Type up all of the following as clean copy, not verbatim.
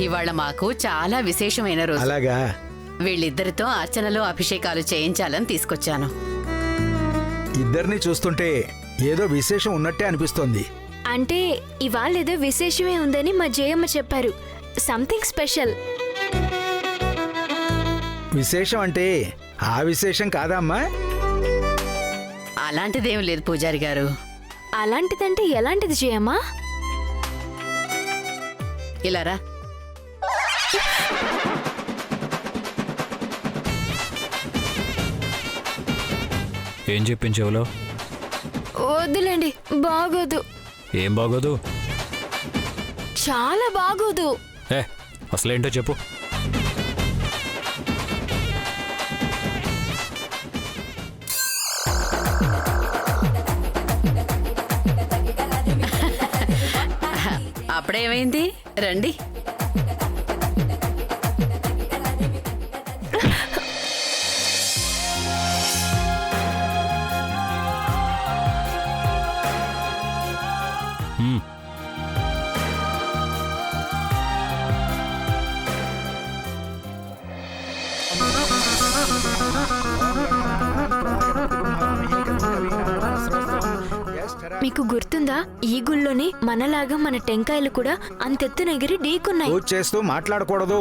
ఇవాళ మాకు చాలా విశేషమైన రోజు. అలాగా? వీళ్ళిద్దరితో అర్చనలో అభిషేకాలు చేయించాలని తీసుకొచ్చాను. ఇద్దరిని చూస్తుంటే ఏదో విశేషం ఉన్నట్టే అనిపిస్తోంది. అంటే ఇవాళ ఏదో విశేషమే ఉందని మా జయమ్మ చెప్పారు. Something special. విశేషం అంటే ఆ విశేషం కాదమ్మా. అలాంటిదేం లేదు పూజారి గారు. అలాంటిదంటే ఎలాంటిది జయమ్మ? ఇలారా. ఏం చెప్పించేవలో? వద్దులేండి, బాగోదు. ఏం బాగోదు? చాలా బాగోదు. అసలేంటో చెప్పు. అప్పుడేమైంది? రండి. మీకు గుర్తుందా, ఈ గుళ్ళోని మనలాగా మన టెంకాయలు కూడా అంతెత్తున ఎగిరి ఢీకున్నాయి. పూజ చేస్తూ మాట్లాడకూడదు.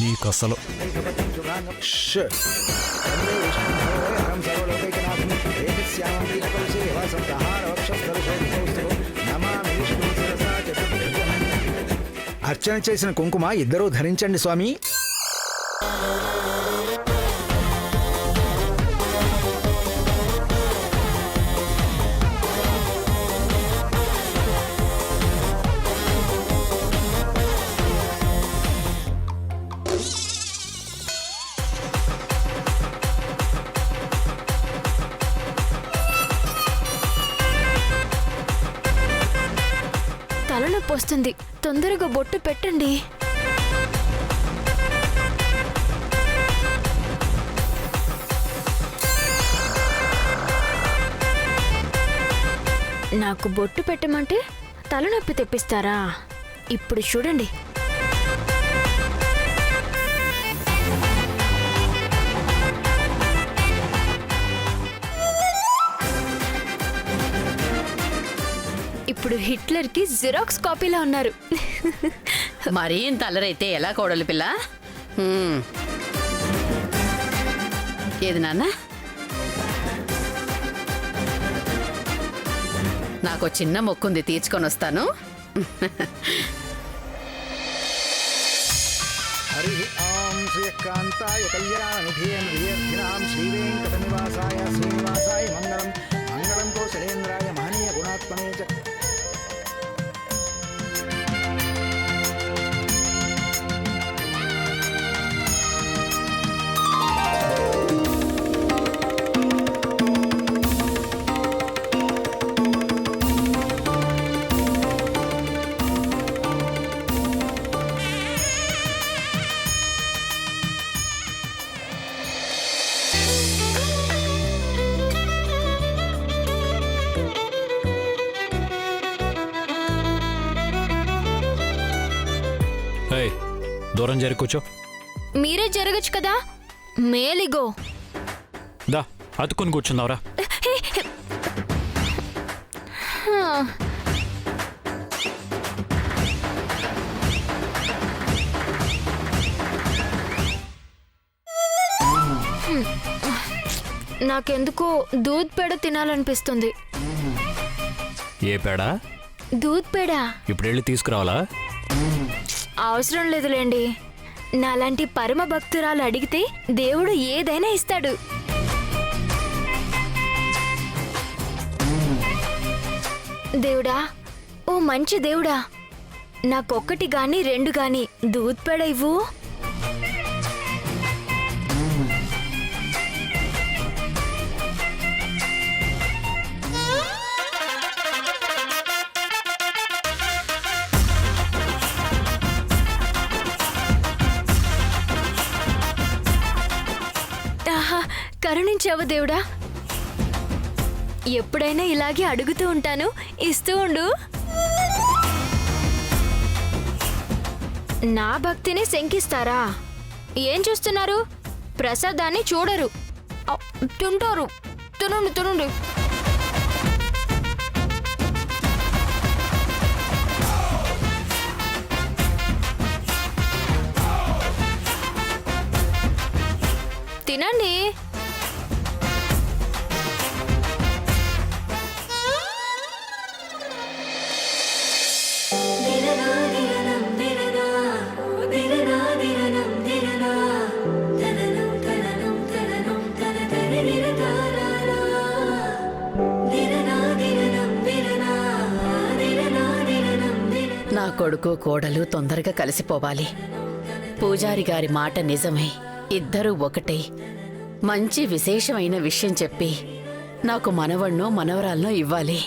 నీకసలు అర్చన చేసిన కుంకుమ ఇద్దరూ ధరించండి స్వామి. తలనొప్పి వస్తుంది, తొందరగా బొట్టు పెట్టండి. నాకు బొట్టు పెట్టమంటే తలనొప్పి తెప్పిస్తారా? ఇప్పుడు చూడండి. ఇప్పుడు హిట్లర్కి జిరాక్స్ కాపీలా ఉన్నారు. మరీ ఇంత అల్లరైతే ఎలా కోడలు పిల్ల? ఏది నాన్న? నాకు చిన్న మొక్కుంది, తీర్చుకొని వస్తాను. హరి ఓం శ్రీకాంతాయ కళ్యాణనిధేయం శ్రీవేంకట నివాసాయ శ్రీనివాసాయ మంగళం. మంగళం కోశలేంద్రాయ మహనీయ గుణాత్మనే చ. దూరం జరి కూర్చో. మీరే జరగచ్చు కదా, మేలిగో. దా అతుకొని కూర్చున్నావురా. నాకెందుకో దూద్ పేడ తినాలనిపిస్తుంది. ఏ పేడా? దూద్ పేడ. ఇప్పుడు వెళ్ళి తీసుకురావాలా? అవసరం లేదులేండి. నాలాంటి పరమ భక్తురాలు అడిగితే దేవుడు ఏదైనా ఇస్తాడు. దేవుడా, ఓ మంచి దేవుడా, నాకొక్కటి గాని 2 గాని దూద్ పేడ ఇవ్వు. కరుణించావు దేవుడా. ఎప్పుడైనా ఇలాగే అడుగుతూ ఉంటాను, ఇస్తూ ఉండు. నా భక్తిని శంకిస్తారా? ఏం చూస్తున్నారు? ప్రసాదాన్ని చూడరు, తింటారు. తినండి తినండి. తినండి. నా కొడుకు కోడలు తొందరగా కలిసిపోవాలి. పూజారి గారి మాట నిజమై ఇద్దరూ ఒకటై మంచి విశేషమైన విషయం చెప్పి నాకు మనవణ్ణో మనవరాలనో ఇవ్వాలి.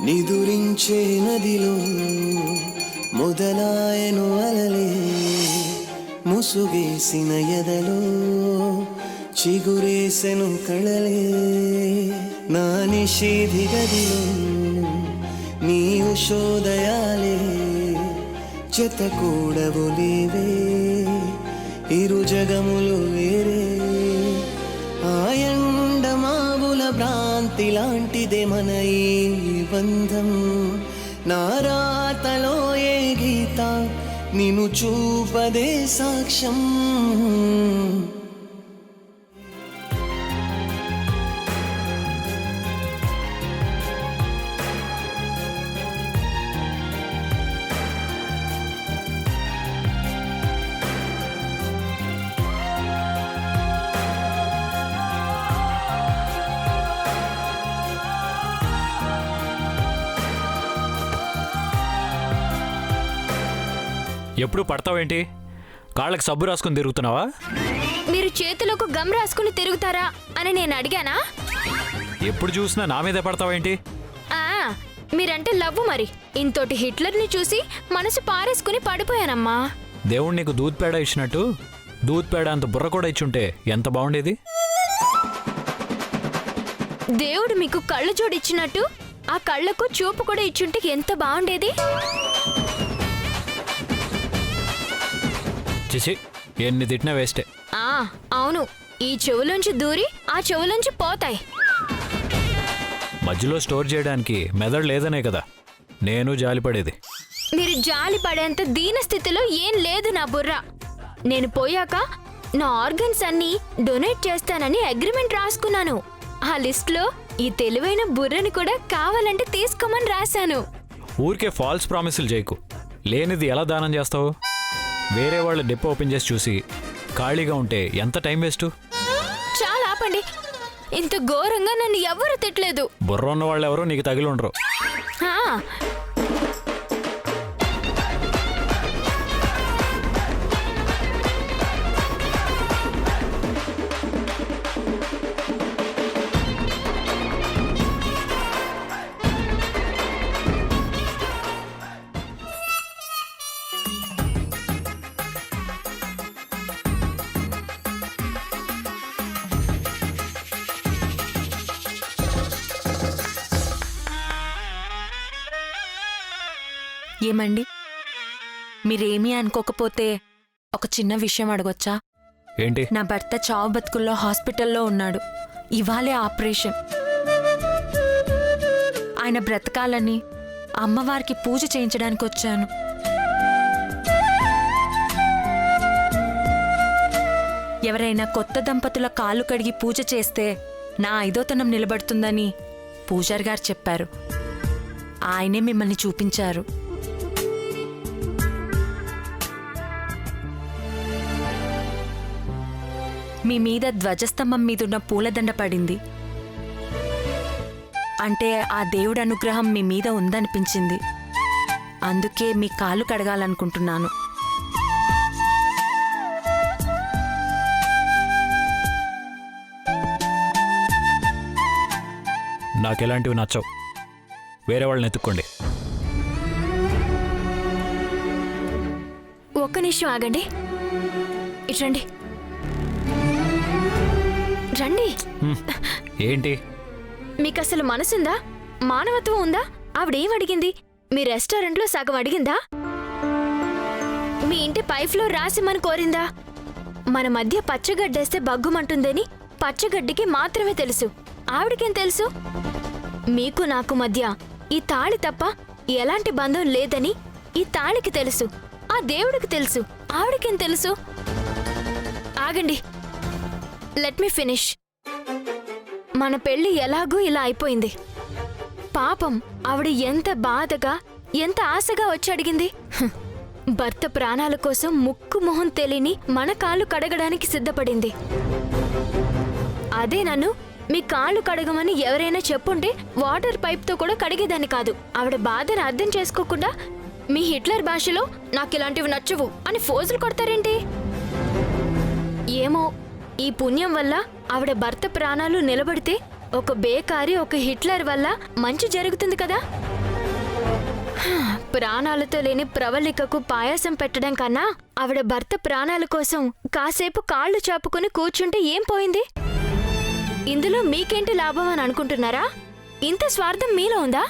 నిదురించే నదిలో మొదలాయను అలలే, ముసుగేసిన ఎదలో చిగురేసెను కళలే. నా నిషేధి గదిలో నీ ఉషోదయాలే, జత కూడవు లేవే, ఇరు జగములు వేరే. ఆయండమావుల భ్రాంతి లాంటిదే మన ఈ బంధం. నారాతలో ఏ గీత నిన్ను చూపదే సాక్ష్యం. ఎప్పుడు పడతావేంటి? కాళ్ళకి సబ్బు రాసుకుని తిరుగుతున్నావా? మీరు చేతులకు గమ్ రాసుకుని తిరుగుతారా అని నేను అడిగానా? ఎప్పుడు చూసినా నా మీదే పడతావేంటి? మీరంటే లవ్వు మరి. ఇంతోటి హిట్లర్ని చూసి మనసు పారేసుకుని పడిపోయానమ్మా. దేవుడు నీకు దూద్ పేడ ఇచ్చినట్టు దూద్ పేడ అంత బుర్ర కూడా ఇచ్చుంటే ఎంత బాగుండేది. దేవుడు మీకు కళ్ళు జోడిచ్చినట్టు ఆ కళ్ళకు చూపు కూడా ఇచ్చుంటే ఎంత బాగుండేది. చిచి, ఎన్ని తిట్టినా వేస్టే. అవును, ఈ చెవులోంచి దూరి ఆ చెవులోంచి పోతాయి. మధ్యలో స్టోర్ చేయడానికి మెదడు లేదనే కదా నేను జాలిపడేది. మీరు జాలి పడేంత దీన స్థితిలో ఏం లేదు నా బుర్ర. నేను పోయాక నా ఆర్గన్స్ అన్ని డొనేట్ చేస్తానని అగ్రిమెంట్ రాసుకున్నాను. ఆ లిస్ట్లో ఈ తెలివైన బుర్రని కూడా కావాలంటే తీసుకోమని రాశాను. ఊరికే ఫాల్స్ ప్రామిసులు చేయకు. లేనిది ఎలా దానం చేస్తావు? వేరే వాళ్ళ డిపో ఓపెన్ చేసి చూసి ఖాళీగా ఉంటే ఎంత టైం వేస్ట్. చాలా ఆపండి. ఇంత ఘోరంగా నన్ను ఎవరు తిట్టలేదు. బుర్ర ఉన్న వాళ్ళు ఎవరో నీకు తగిలి ఉండరు. ఏమండి, మీరేమీ అనుకోకపోతే ఒక చిన్న విషయం అడగొచ్చా? ఏంటి? నా భర్త చావు బతుకుల్లో హాస్పిటల్లో ఉన్నాడు. ఇవాళే ఆపరేషన్. ఆయన బ్రతకాలని అమ్మవారికి పూజ చేయించడానికి వచ్చాను. ఎవరైనా కొత్త దంపతుల కాళ్ళు కడిగి పూజ చేస్తే నా ఐదోతనం నిలబడుతుందని పూజారి గారు చెప్పారు. ఆయనే మిమ్మల్ని చూపించారు. మీ మీద ధ్వజస్తంభం మీదున్న పూలదండ పడింది. అంటే ఆ దేవుడి అనుగ్రహం మీ మీద ఉందనిపించింది. అందుకే మీ కాళ్ళు కడగాలనుకుంటున్నాను. నాకెలాంటివి నచ్చవు. వేరే వాళ్ళని ఎత్తుక్కోండి. ఒక్క నిమిషం ఆగండి. ఇటు రండి. రండి. ఏంటి? మీకు అసలు మనసుందా? మానవత్వం ఉందా? ఆవిడేం అడిగింది? మీ రెస్టారెంట్లో సగం అడిగిందా? మీ ఇంటి పై ఫ్లోర్ రాసిమ్మని కోరిందా? మన మధ్య పచ్చగడ్డేస్తే బగ్గుమంటుందని పచ్చగడ్డికి మాత్రమే తెలుసు. ఆవిడకేం తెలుసు? మీకు నాకు మధ్య ఈ తాళి తప్ప ఎలాంటి బంధం లేదని ఈ తాళికి తెలుసు. ఆ దేవుడికి తెలుసు. ఆవిడకేం తెలుసు? ఆగండి. Let me finish. మన పెళ్లి ఎలాగూ ఇలా అయిపోయింది. పాపం ఆవిడ ఎంత బాధగా, ఎంత ఆశగా వచ్చి అడిగింది. భర్త ప్రాణాల కోసం ముక్కు మొహం తెలియని మన కాళ్ళు కడగడానికి సిద్ధపడింది. అదే నన్ను మీ కాళ్ళు కడగమని ఎవరైనా చెప్పుంటే వాటర్ పైప్తో కూడా కడిగేదాన్ని కాదు. ఆవిడ బాధను అర్థం చేసుకోకుండా మీ హిట్లర్ భాషలో నాకిలాంటివి నచ్చవు అని ఫోజులు కొడతారేంటి? ఏమో, ఈ పుణ్యం వల్ల ఆవిడ భర్త ప్రాణాలు నిలబడితే ఒక బేకారి, ఒక హిట్లర్ వల్ల మంచి జరుగుతుంది కదా. ప్రాణాలతో లేని ప్రవళికకు పాయాసం పెట్టడం కన్నా ఆవిడ భర్త ప్రాణాల కోసం కాసేపు కాళ్ళు చాపుకుని కూర్చుంటే ఏం పోయింది? ఇందులో మీకేంటి లాభం అని అనుకుంటున్నారా? ఇంత స్వార్థం మీలో ఉందా?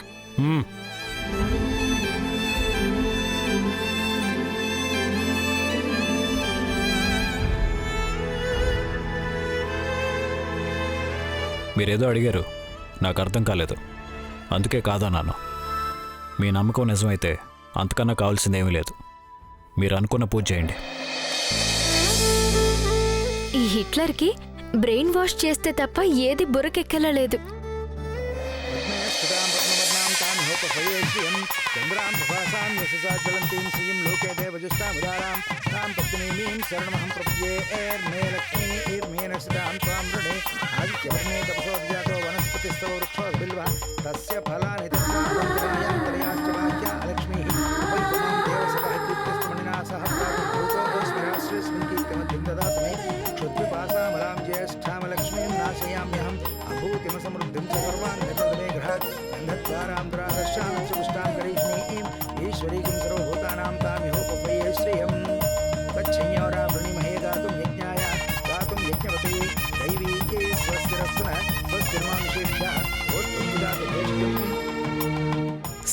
మీరేదో అడిగారు, నాకు అర్థం కాలేదు. అందుకే కాదన్నాను. మీ నమ్మకం నిజమైతే అంతకన్నా కావాల్సిందేమీ లేదు. మీరు అనుకున్న పూజ చేయండి. ఈ హిట్లర్కి బ్రెయిన్ వాష్ చేస్తే తప్ప ఏది బుర్రకెక్కలా లేదు.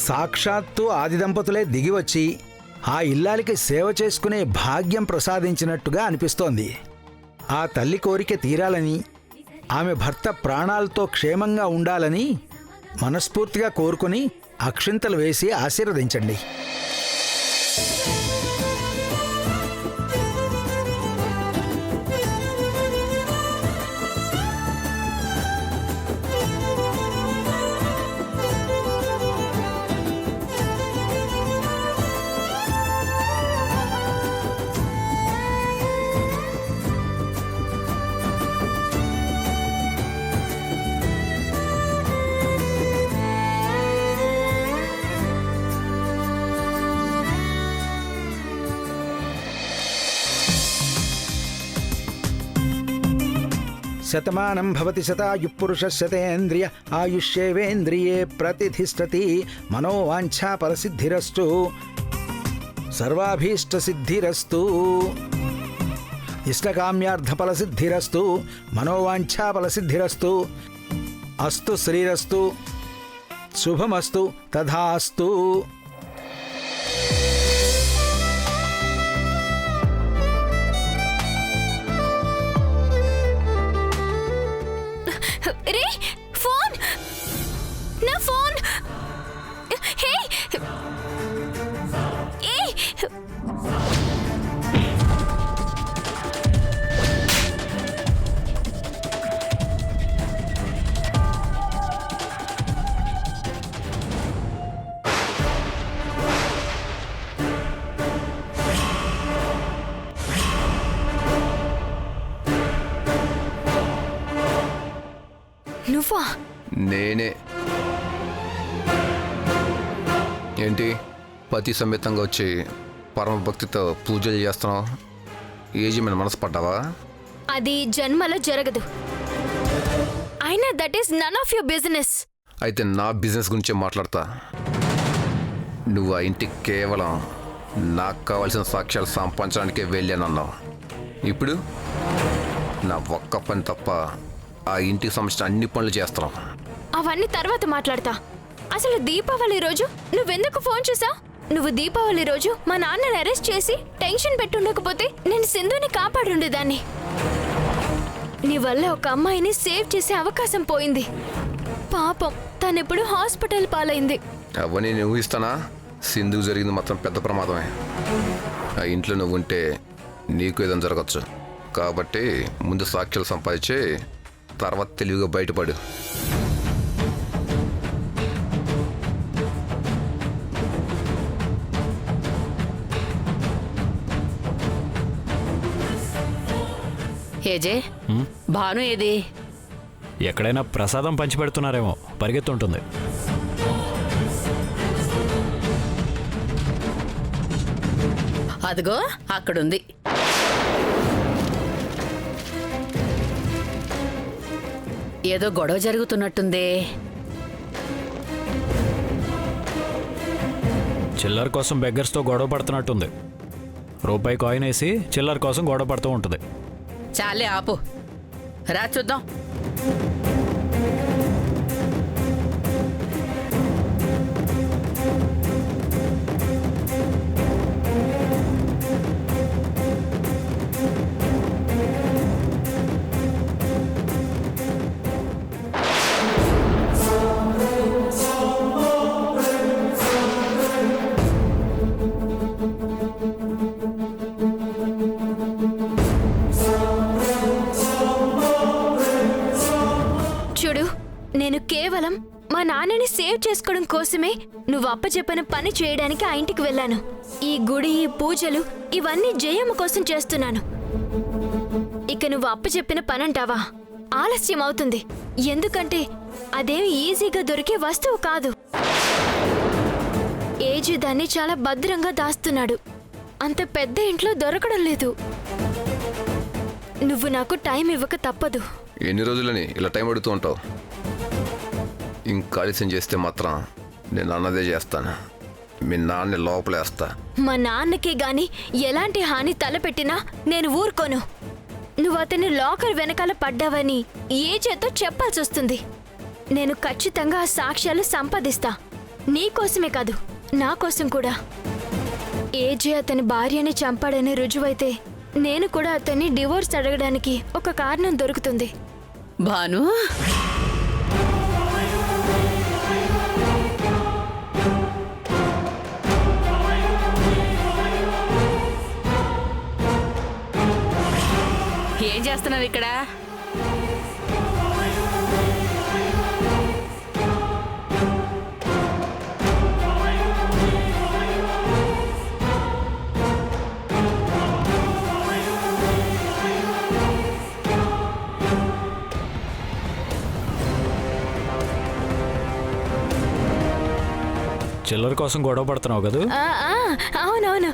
సాక్షాత్తు ఆది దంపతులే దిగివచ్చి ఆ ఇల్లాలికి సేవ చేసుకునే భాగ్యం ప్రసాదించినట్టుగా అనిపిస్తోంది. ఆ తల్లి కోరిక తీరాలని, ఆమె భర్త ప్రాణాలతో క్షేమంగా ఉండాలని మనస్ఫూర్తిగా కోరుకుని అక్షింతలు వేసి ఆశీర్వదించండి. శతమానం భవతి శతాయుఃపురుషశతేంద్రియ ఆయుష్యేవేంద్రియే ప్రతిష్ఠతి. మనోవాంఛా ఫలసిద్ధిరస్తు. సర్వాభీష్టసిద్ధిరస్తు. ఇష్టకామ్యార్థఫలసిద్ధిరస్తు. మనోవాంఛా ఫలసిద్ధిరస్తు. అస్తు శ్రీరస్తు. శుభమస్తు. తథాస్తు. రే, ఫోన్! నా ఫోన్! హే! ఏ! నువ్వా? నేనే. ఏంటి పతి సమేతంగా వచ్చి పరమ భక్తితో పూజలు చేస్తున్నావు? ఏజీ మీద మనసు పడ్డావా? అది జన్మలో జరగదు. అయినా that is none of your business. అయితే నా బిజినెస్ గురించే మాట్లాడతా. నువ్వు ఆ ఇంటికి కేవలం నాకు కావాల్సిన సాక్ష్యాలు సంపాదించడానికే వెళ్ళానన్నావు. ఇప్పుడు నా ఒక్క పని తప్ప ఆ ఇంటికి సంబంధించిన అన్ని పనులు చేస్తున్నావు. అవన్నీ తర్వాత మాట్లాడతా. అసలు దీపావళి రోజు నువ్వెందుకు ఫోన్ చేసావు? నువ్వు దీపావళి రోజు మా నాన్నని అరెస్ట్ చేసి టెన్షన్ పెట్టుండకపోతే నేను సింధుని కాపాడుండేదాన్ని. నీ వల్ల ఒక అమ్మాయిని సేవ్ చేసే అవకాశం పోయింది. పాపం తనెప్పుడు హాస్పిటల్ పాలైంది. అవన్నీ నేను ఊహిస్తానా? సింధు జరిగింది మాత్రం పెద్ద ప్రమాదమే. ఆ ఇంట్లో నువ్వు ఉంటే నీకు ఏదైనా జరగచ్చు. కాబట్టి ముందు సాక్ష్యాలు సంపాదించి తర్వాత తెలివిగా బయటపడు. ఏజే భాను ఏది? ఎక్కడైనా ప్రసాదం పంచిపెడుతున్నారేమో, పరిగెత్తుంటుంది. అదిగో అక్కడుంది. ఏదో గొడవ జరుగుతున్నట్టుందే. చిల్లర కోసం బెగ్గర్స్తో గొడవ పడుతున్నట్టుంది. రూపాయి కాయిన్ వేసి చిల్లర కోసం గొడవ పడుతూ ఉంటుంది. చాలే ఆపు, రా చూద్దాం. చూడు, నేను కేవలం మా నాన్నని సేవ్ చేసుకోవడం కోసమే నువ్వు అప్పచెప్పిన పని చేయడానికి ఆ ఇంటికి వెళ్ళాను. ఈ గుడి, ఈ పూజలు ఇవన్నీ జయమ్మ కోసం చేస్తున్నాను. ఇక నువ్వు అప్పచెప్పిన పనంటావా? ఆలస్యం అవుతుంది. ఎందుకంటే అదేమి ఈజీగా దొరికే వస్తువు కాదు. ఏజీ దాన్ని చాలా భద్రంగా దాస్తున్నాడు. అంత పెద్ద ఇంట్లో దొరకడం లేదు. నువ్వు నాకు టైం ఇవ్వక తప్పదు. ఎన్ని రోజులని ఇలా టైం అడుగుతూ ఉంటావు? ఇంకా ఆలస్యం చేస్తే మాత్రం నేను అన్నదే చేస్తాను. మీ నాన్న లోపలేస్తా. మా నాన్నకే గాని ఎలాంటి హాని తలపెట్టినా నేను ఊరుకోను. నువ్వు అతని లాకర్ వెనకాల పడ్డావని ఏ చేతో చెప్పాల్సి వస్తుంది. నేను ఖచ్చితంగా ఆ సాక్ష్యాలు సంపాదిస్తా. నీకోసమే కాదు, నా కోసం కూడా. ఏజే అతని భార్యని చంపాడని రుజువైతే నేను కూడా అతన్ని డివోర్స్ అడగడానికి ఒక కారణం దొరుకుతుంది. భాను, ఏం చేస్తున్నావు ఇక్కడ? చిల్లర కోసం గొడవ పడుతున్నావు కదా? అవునవును.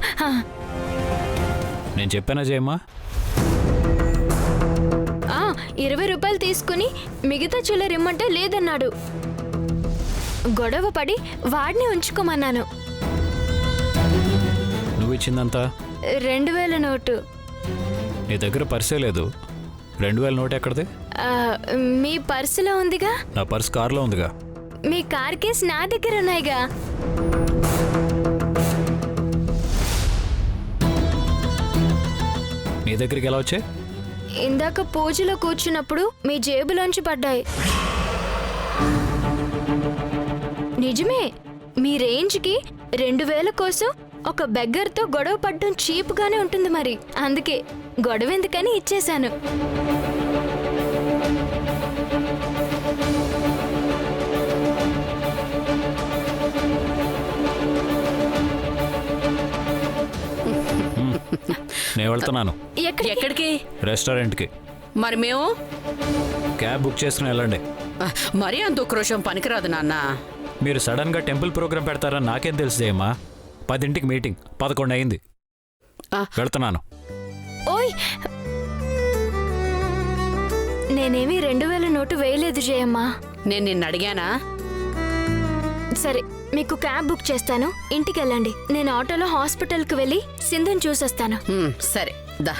నేను చెప్పానా జయమ్మా? 20 రూపాయలు తీసుకుని మిగతా చిల్లర ఇమ్మంటే లేదన్నాడు. గొడవ పడి వాడిని ఉంచుకోమన్నాను. నువ్వు ఇచ్చిందంతా 2000 నోటు. నీ దగ్గర పర్సే లేదు. 2000 నోట్ ఎక్కడిది? మీ పర్సులో ఉందిగా. నా పర్స్ కార్లో ఉందిగా. మీ కార్ కేస్ నా దగ్గర ఉన్నాయిగా. నీ దగ్గరికి ఎలా వచ్చాయి? ఇందాక పూజలో కూర్చున్నప్పుడు మీ జేబులోంచి పడ్డాయి. నిజమే, మీ రేంజ్కి 2000 కోసం ఒక బెగ్గర్తో గొడవ పడ్డం చీప్గానే ఉంటుంది. మరి అందుకే గొడవ ఎందుకని ఇచ్చేశాను. నేను వెళ్తున్నాను. ఎక్కడికి? ఎక్కడికి? రెస్టారెంట్కి. మరి మేము క్యాబ్ బుక్ చేసుకుని వెళ్ళండి. మరీ అంత ఉక్రోషం పనికిరాదు నాన్న. మీరు సడన్గా టెంపుల్ ప్రోగ్రాం పెడతారని నాకేం తెలుసు జయమ్మా. 10ంటికి మీటింగ్, 11 అయింది. ఆ. వెళ్తున్నాను. ఓయ్ నేనేమి 2000 నోటు వేయలేదు జయమ్మా. నేను నిన్ను అడిగానా? సరే మీకు క్యాబ్ బుక్ చేస్తాను, ఇంటికి వెళ్ళండి. నేను ఆటోలో హాస్పిటల్కి వెళ్ళి సింధుని చూసొస్తాను. సరే దా.